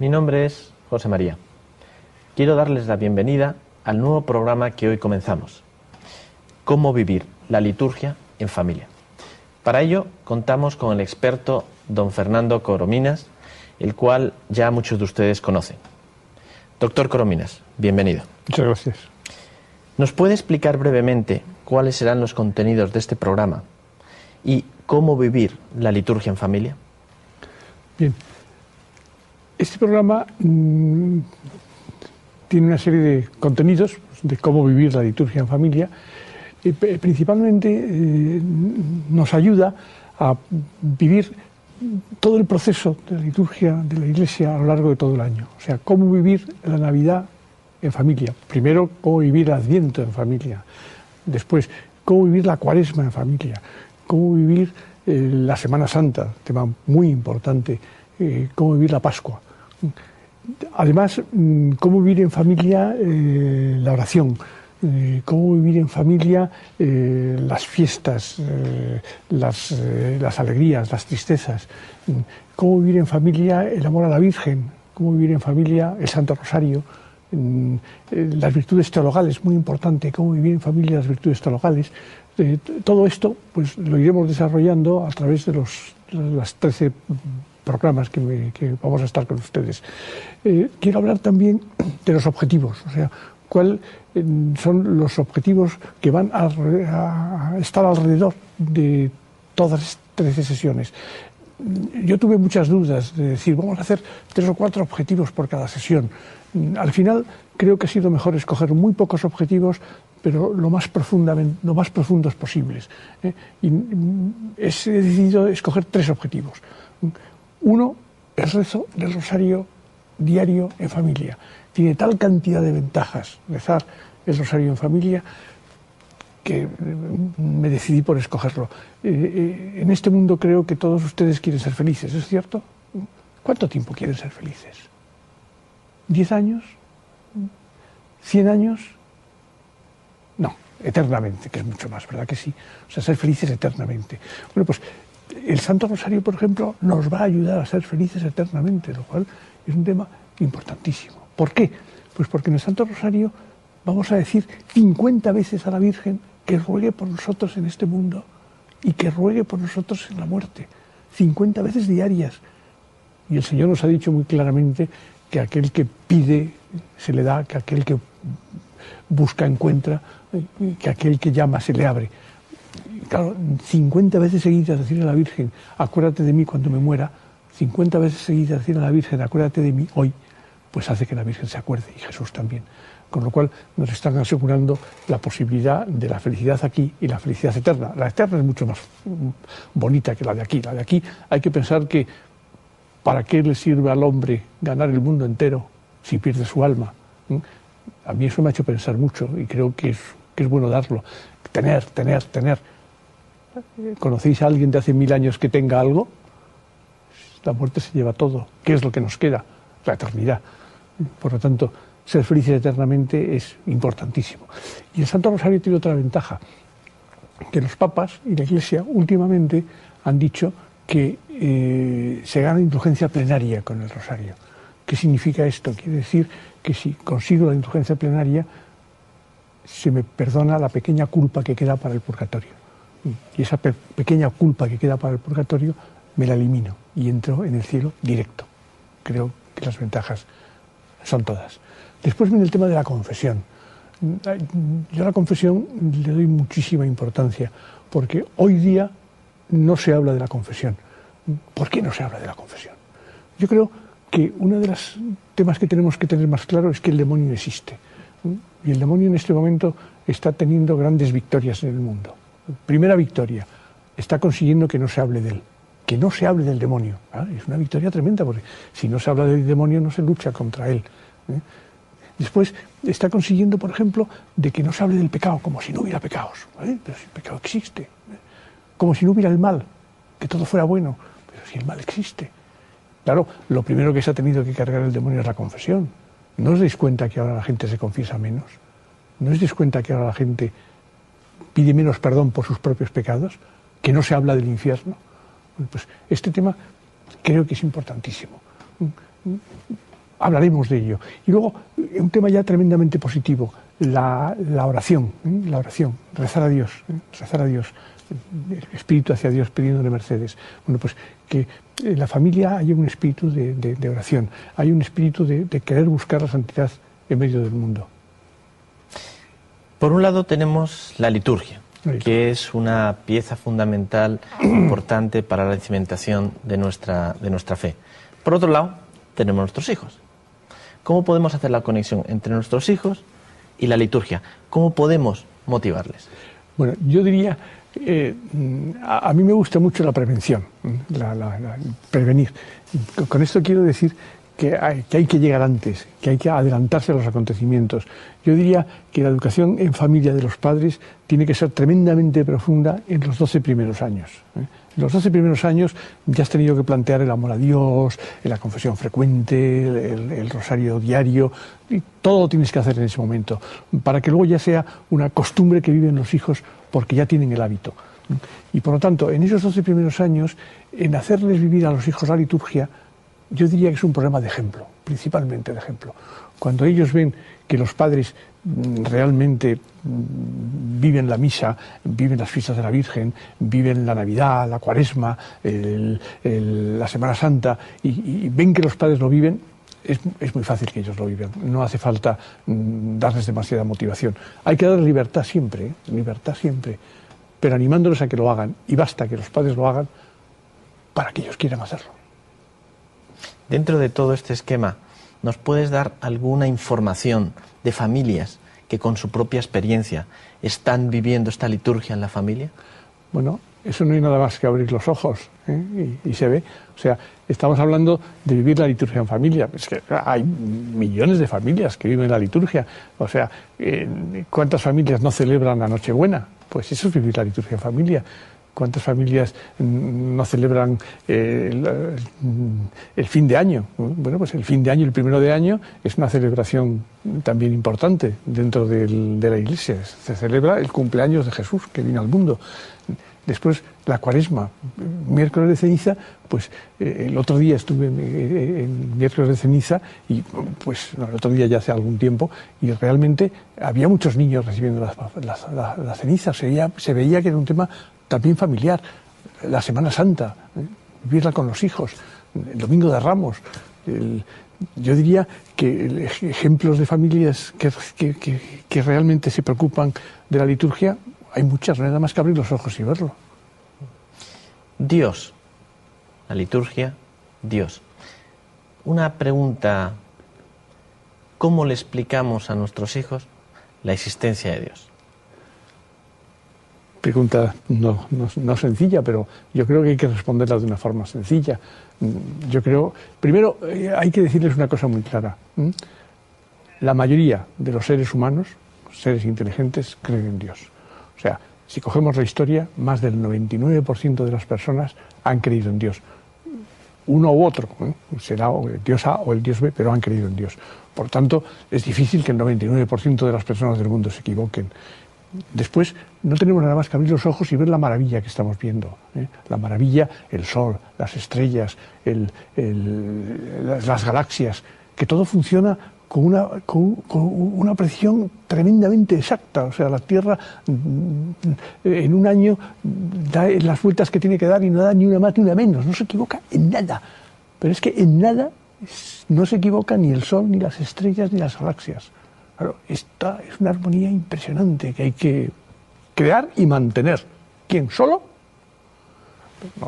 Mi nombre es José María. Quiero darles la bienvenida al nuevo programa que hoy comenzamos. Cómo vivir la liturgia en familia. Para ello contamos con el experto don Fernando Corominas, el cual ya muchos de ustedes conocen. Doctor Corominas, bienvenido. Muchas gracias. ¿Nos puede explicar brevemente cuáles serán los contenidos de este programa y cómo vivir la liturgia en familia? Bien. Este programa tiene una serie de contenidos de cómo vivir la liturgia en familia. Principalmente nos ayuda a vivir todo el proceso de la liturgia de la Iglesia a lo largo de todo el año. O sea, cómo vivir la Navidad en familia. Primero, cómo vivir el Adviento en familia. Después, cómo vivir la Cuaresma en familia. Cómo vivir la Semana Santa, tema muy importante. Cómo vivir la Pascua. Además, cómo vivir en familia la oración. Cómo vivir en familia las fiestas, las alegrías, las tristezas. Cómo vivir en familia el amor a la Virgen. Cómo vivir en familia el Santo Rosario. Las virtudes teologales, muy importante, cómo vivir en familia las virtudes teologales. Todo esto pues lo iremos desarrollando a través de las 13 programas que vamos a estar con ustedes. Quiero hablar también de los objetivos, o sea, cuáles son los objetivos que van a estar alrededor de todas las 13 sesiones. Yo tuve muchas dudas de decir, vamos a hacer 3 o 4 objetivos por cada sesión. Al final creo que ha sido mejor escoger muy pocos objetivos, pero lo más profundos posibles. Y he decidido escoger 3 objetivos. Uno, el rezo del rosario diario en familia. Tiene tal cantidad de ventajas rezar el rosario en familia que me decidí por escogerlo. En este mundo creo que todos ustedes quieren ser felices, ¿es cierto? ¿Cuánto tiempo quieren ser felices? ¿10 años? ¿100 años? No, eternamente, que es mucho más, ¿verdad que sí? O sea, ser felices eternamente. Bueno, pues el Santo Rosario, por ejemplo, nos va a ayudar a ser felices eternamente, lo cual es un tema importantísimo. ¿Por qué? Pues porque en el Santo Rosario vamos a decir 50 veces a la Virgen que ruegue por nosotros en este mundo y que ruegue por nosotros en la muerte. 50 veces diarias. Y el Señor nos ha dicho muy claramente que aquel que pide se le da, que aquel que busca encuentra, que aquel que llama se le abre. Claro, 50 veces seguidas decirle a la Virgen, acuérdate de mí cuando me muera, 50 veces seguidas decirle a la Virgen, acuérdate de mí hoy, pues hace que la Virgen se acuerde, y Jesús también. Con lo cual nos están asegurando la posibilidad de la felicidad aquí y la felicidad eterna. La eterna es mucho más bonita que la de aquí. La de aquí hay que pensar que ¿para qué le sirve al hombre ganar el mundo entero si pierde su alma? A mí eso me ha hecho pensar mucho y creo que es bueno darlo. Tener. ¿Conocéis a alguien de hace 1000 años que tenga algo? La muerte se lleva todo. ¿Qué es lo que nos queda? La eternidad. Por lo tanto, ser felices eternamente es importantísimo. Y el Santo Rosario tiene otra ventaja, que los papas y la Iglesia últimamente han dicho que se gana indulgencia plenaria con el Rosario. ¿Qué significa esto? Quiere decir que si consigo la indulgencia plenaria, se me perdona la pequeña culpa que queda para el purgatorio. Y esa pequeña culpa que queda para el purgatorio me la elimino y entro en el cielo directo. Creo que las ventajas son todas. Después viene el tema de la confesión. Yo a la confesión le doy muchísima importancia, porque hoy día no se habla de la confesión. ¿Por qué no se habla de la confesión? Yo creo que uno de los temas que tenemos que tener más claro es que el demonio existe. Y el demonio en este momento está teniendo grandes victorias en el mundo. Primera victoria, está consiguiendo que no se hable de él. Que no se hable del demonio. Es una victoria tremenda, porque si no se habla del demonio no se lucha contra él. Después está consiguiendo, por ejemplo, de que no se hable del pecado, como si no hubiera pecados. Pero si el pecado existe. Como si no hubiera el mal, que todo fuera bueno. Pero si el mal existe. Claro, lo primero que se ha tenido que cargar el demonio es la confesión. ¿No os dais cuenta que ahora la gente se confiesa menos? ¿No os dais cuenta que ahora la gente pide menos perdón por sus propios pecados? ¿Que no se habla del infierno? Pues este tema creo que es importantísimo. hablaremos de ello. Y luego, un tema ya tremendamente positivo, la oración, rezar a Dios, el espíritu hacia Dios pidiéndole mercedes. Bueno, pues que en la familia hay un espíritu de oración, hay un espíritu de querer buscar la santidad en medio del mundo. Por un lado tenemos la liturgia, que es una pieza fundamental, importante para la cimentación de nuestra fe. Por otro lado, tenemos nuestros hijos. ¿Cómo podemos hacer la conexión entre nuestros hijos y la liturgia? ¿Cómo podemos motivarles? Bueno, yo diría, a mí me gusta mucho la prevención, prevenir. Con esto quiero decir que hay que llegar antes, que hay que adelantarse a los acontecimientos. Yo diría que la educación en familia de los padres tiene que ser tremendamente profunda en los 12 primeros años. En los 12 primeros años ya has tenido que plantear el amor a Dios, la confesión frecuente, el rosario diario, y todo lo tienes que hacer en ese momento, para que luego ya sea una costumbre que viven los hijos porque ya tienen el hábito. Y por lo tanto, en esos 12 primeros años, en hacerles vivir a los hijos la liturgia, yo diría que es un problema de ejemplo, principalmente de ejemplo. Cuando ellos ven que los padres realmente viven la misa, viven las fiestas de la Virgen, viven la Navidad, la Cuaresma, la Semana Santa, y ven que los padres lo viven, es muy fácil que ellos lo vivan. No hace falta darles demasiada motivación. Hay que darles libertad siempre, pero animándoles a que lo hagan. Y basta que los padres lo hagan para que ellos quieran hacerlo. Dentro de todo este esquema, ¿nos puedes dar alguna información de familias que con su propia experiencia están viviendo esta liturgia en la familia? Bueno, eso no hay nada más que abrir los ojos, y se ve. O sea, estamos hablando de vivir la liturgia en familia. Es que hay millones de familias que viven la liturgia. O sea, ¿cuántas familias no celebran la Nochebuena? Pues eso es vivir la liturgia en familia. ¿Cuántas familias no celebran el fin de año? Bueno, pues el fin de año, el 1 de año, es una celebración también importante dentro de la Iglesia. Se celebra el cumpleaños de Jesús, que vino al mundo. Después, la Cuaresma, miércoles de ceniza, pues el otro día estuve en miércoles de ceniza, y pues no, el otro día ya hace algún tiempo, y realmente había muchos niños recibiendo la ceniza. Se veía que era un tema también familiar. La Semana Santa, vivirla con los hijos, el Domingo de Ramos. Yo diría que ejemplos de familias que realmente se preocupan de la liturgia, hay muchas, no hay nada más que abrir los ojos y verlo. Dios, la liturgia, Dios. Una pregunta, ¿cómo le explicamos a nuestros hijos la existencia de Dios? Pregunta no sencilla, pero yo creo que hay que responderla de una forma sencilla. Yo creo, primero hay que decirles una cosa muy clara. La mayoría de los seres humanos, seres inteligentes, creen en Dios. O sea, si cogemos la historia, más del 99% de las personas han creído en Dios. Uno u otro, será el Dios A o el Dios B, pero han creído en Dios. Por tanto, es difícil que el 99% de las personas del mundo se equivoquen. Después, no tenemos nada más que abrir los ojos y ver la maravilla que estamos viendo. La maravilla, el sol, las estrellas, las galaxias, que todo funciona con una precisión tremendamente exacta. O sea, la Tierra en un año da las vueltas que tiene que dar y no da ni una más ni una menos. No se equivoca en nada. Pero es que en nada no se equivoca ni el sol, ni las estrellas, ni las galaxias. Claro, esta es una armonía impresionante que hay que crear y mantener. ¿Quién? ¿Solo? No.